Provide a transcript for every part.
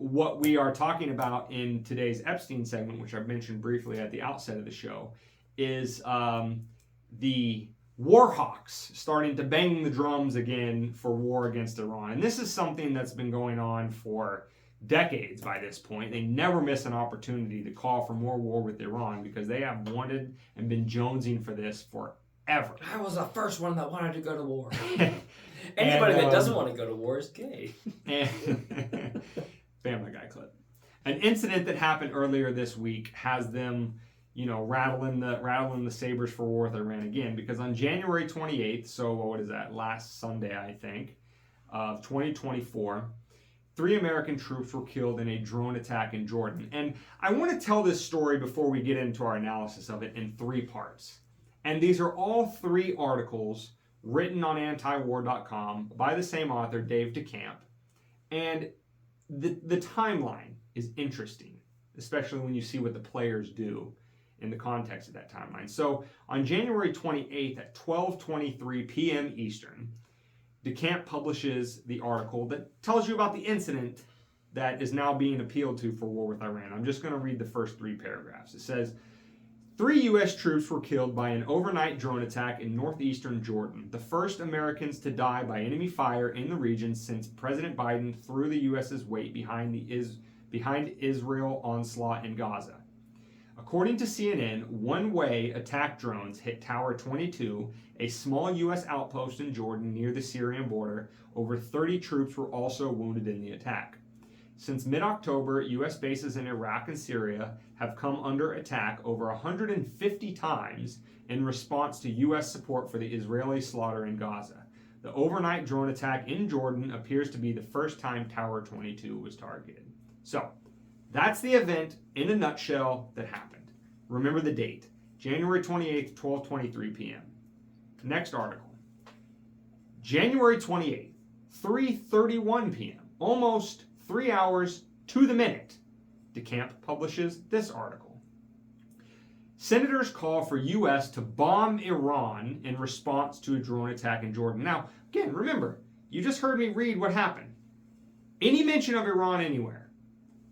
what we are talking about in today's Epstein segment, which I mentioned briefly at the outset of the show, is the Warhawks starting to bang the drums again for war against Iran. And this is something that's been going on for decades by this point. They never miss an opportunity to call for more war with Iran because they have wanted and been jonesing for this forever. I was the first one that wanted to go to war. Anybody that doesn't want to go to war is gay. Family Guy clip. An incident that happened earlier this week has them, rattling the sabers for war with Iran again, because on January 28th, so what is that, last Sunday, I think, of 2024, 3 American troops were killed in a drone attack in Jordan. And I want to tell this story before we get into our analysis of it in 3 parts. And these are all 3 articles written on antiwar.com by the same author, Dave DeCamp. And the timeline is interesting, especially when you see what the players do in the context of that timeline. So on January 28th at 12:23 p.m. Eastern, DeCamp publishes the article that tells you about the incident that is now being appealed to for war with Iran. I'm just going to read the first 3 paragraphs. It says, 3 U.S. troops were killed by an overnight drone attack in northeastern Jordan, the first Americans to die by enemy fire in the region since President Biden threw the U.S.'s weight behind Israel onslaught in Gaza. According to CNN, one-way attack drones hit Tower 22, a small U.S. outpost in Jordan near the Syrian border. Over 30 troops were also wounded in the attack. Since mid-October, U.S. bases in Iraq and Syria have come under attack over 150 times in response to U.S. support for the Israeli slaughter in Gaza. The overnight drone attack in Jordan appears to be the first time Tower 22 was targeted. So, that's the event in a nutshell that happened. Remember the date, January 28th, 12:23 p.m. Next article. January 28th, 3:31 p.m., almost 3 hours to the minute, DeCamp publishes this article. Senators call for U.S. to bomb Iran in response to a drone attack in Jordan. Now, again, remember, you just heard me read what happened. Any mention of Iran anywhere,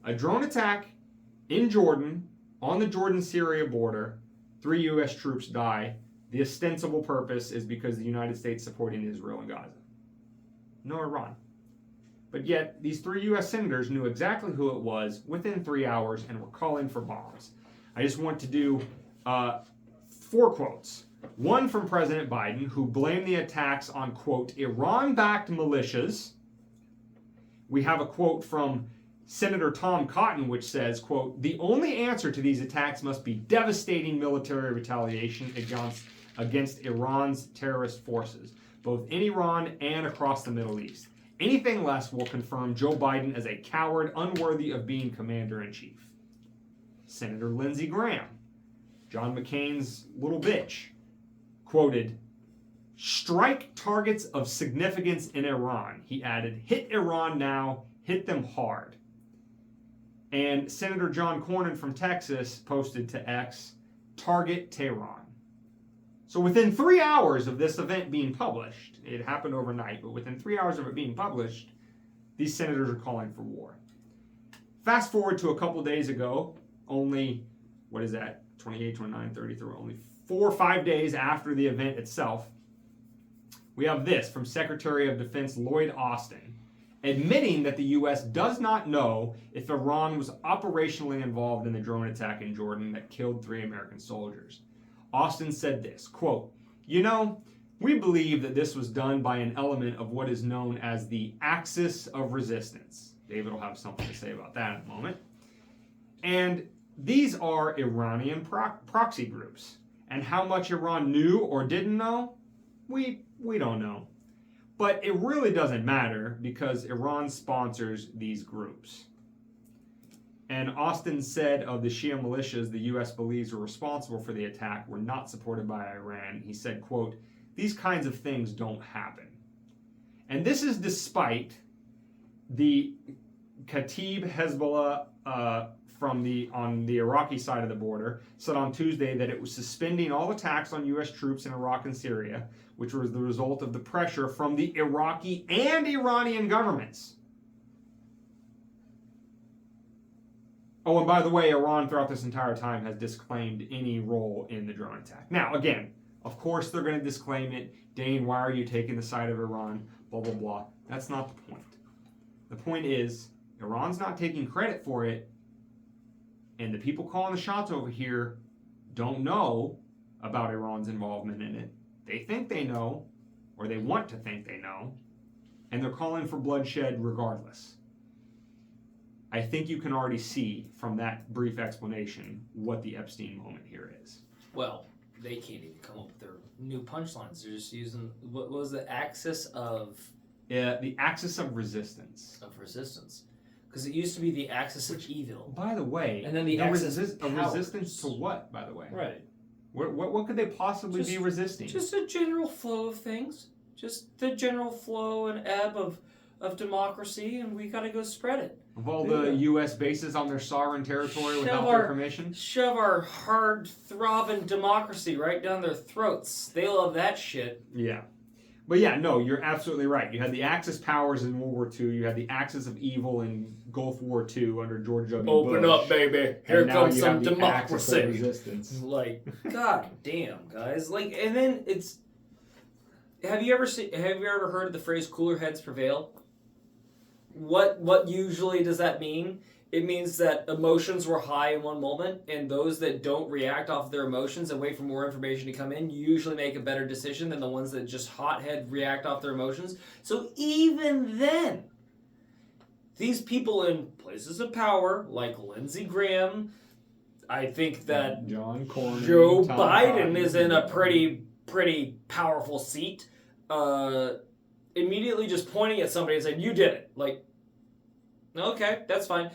a drone attack in Jordan on the Jordan-Syria border, 3 U.S. troops die. The ostensible purpose is because the United States supporting Israel and Gaza. No Iran. But yet, these 3 U.S. senators knew exactly who it was within 3 hours and were calling for bombs. I just want to do 4 quotes. One from President Biden, who blamed the attacks on, quote, Iran-backed militias. We have a quote from Senator Tom Cotton, which says, quote, the only answer to these attacks must be devastating military retaliation against Iran's terrorist forces, both in Iran and across the Middle East. Anything less will confirm Joe Biden as a coward unworthy of being commander-in-chief. Senator Lindsey Graham, John McCain's little bitch, quoted, strike targets of significance in Iran. He added, hit Iran now, hit them hard. And Senator John Cornyn from Texas posted to X, target Tehran. So within 3 hours of this event being published, it happened overnight, but within 3 hours of it being published, these senators are calling for war. Fast forward to a couple days ago, only, 28, 29, 33, only 4 or 5 days after the event itself, we have this from Secretary of Defense Lloyd Austin, admitting that the U.S. does not know if Iran was operationally involved in the drone attack in Jordan that killed 3 American soldiers. Austin said this, quote, we believe that this was done by an element of what is known as the axis of resistance. David will have something to say about that in a moment. And these are Iranian proxy groups. And how much Iran knew or didn't know, we don't know. But it really doesn't matter because Iran sponsors these groups. And Austin said of the Shia militias the U.S. believes were responsible for the attack were not supported by Iran. He said, quote, these kinds of things don't happen. And this is despite the Kataib Hezbollah on the Iraqi side of the border said on Tuesday that it was suspending all attacks on U.S. troops in Iraq and Syria, which was the result of the pressure from the Iraqi and Iranian governments. Oh, and by the way, Iran throughout this entire time has disclaimed any role in the drone attack. Now, again, of course they're going to disclaim it. Dane, why are you taking the side of Iran? Blah, blah, blah. That's not the point. The point is, Iran's not taking credit for it, and the people calling the shots over here don't know about Iran's involvement in it. They think they know, or they want to think they know, and they're calling for bloodshed regardless. I think you can already see from that brief explanation what the Epstein moment here is. Well, they can't even come up with their new punchlines. They're just using, what was the axis of... The axis of resistance. Of resistance. Because it used to be the axis of evil. By the way, and then the axis of resistance to what, by the way? Right. What could they possibly be resisting? Just a general flow of things. Just the general flow and ebb of democracy, and we got to go spread it. Of all the U.S. bases on their sovereign territory without their permission? Shove our hard-throbbing democracy right down their throats. They love that shit. Yeah. But yeah, no, you're absolutely right. You had the Axis powers in World War II. You had the Axis of evil in Gulf War II under George W. Bush. Open up, baby. Here comes some democracy. Resistance. Like, god damn, guys. Like, and then it's... Have you ever heard of the phrase "cooler heads prevail"? What usually does that mean? It means that emotions were high in one moment, and those that don't react off of their emotions and wait for more information to come in usually make a better decision than the ones that just hothead react off their emotions. So even then, these people in places of power, like Lindsey Graham, I think that John Cornyn, Joe Biden is in a pretty powerful seat, immediately just pointing at somebody and saying, "You did it." Like, okay, that's fine.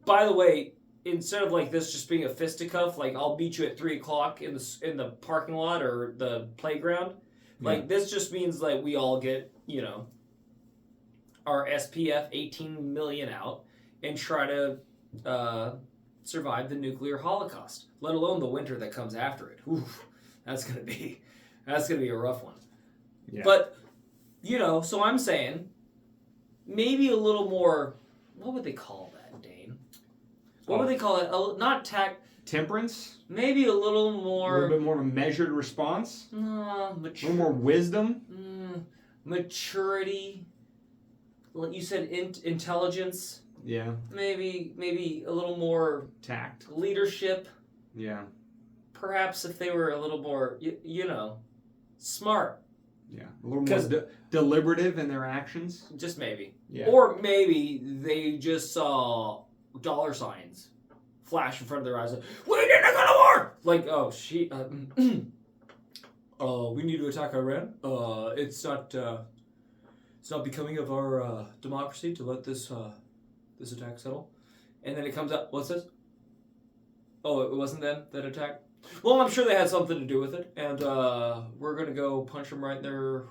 By the way, instead of like this just being a fisticuff, like I'll meet you at 3:00 in the parking lot or the playground, like this just means like we all get, you know, our SPF 18 million out and try to survive the nuclear holocaust, let alone the winter that comes after it. Oof, that's gonna be a rough one. Yeah. But, you know, so I'm saying maybe a little more, what would they call that, Dane? What would they call it? Not tact. Temperance? Maybe a little more. A little bit more of a measured response? A little more wisdom? Maturity. You said intelligence. Yeah. Maybe a little more. Tact. Leadership. Yeah. Perhaps if they were a little more, you know, smart. Yeah, a little more deliberative in their actions. Just maybe. Yeah. Or maybe they just saw dollar signs flash in front of their eyes. Like, we need to go to war! Like, oh, we need to attack Iran. It's not becoming of our democracy to let this attack settle. And then it comes up, what's this? Oh, it wasn't them that attacked? Well, I'm sure they had something to do with it, and we're gonna go punch them right in their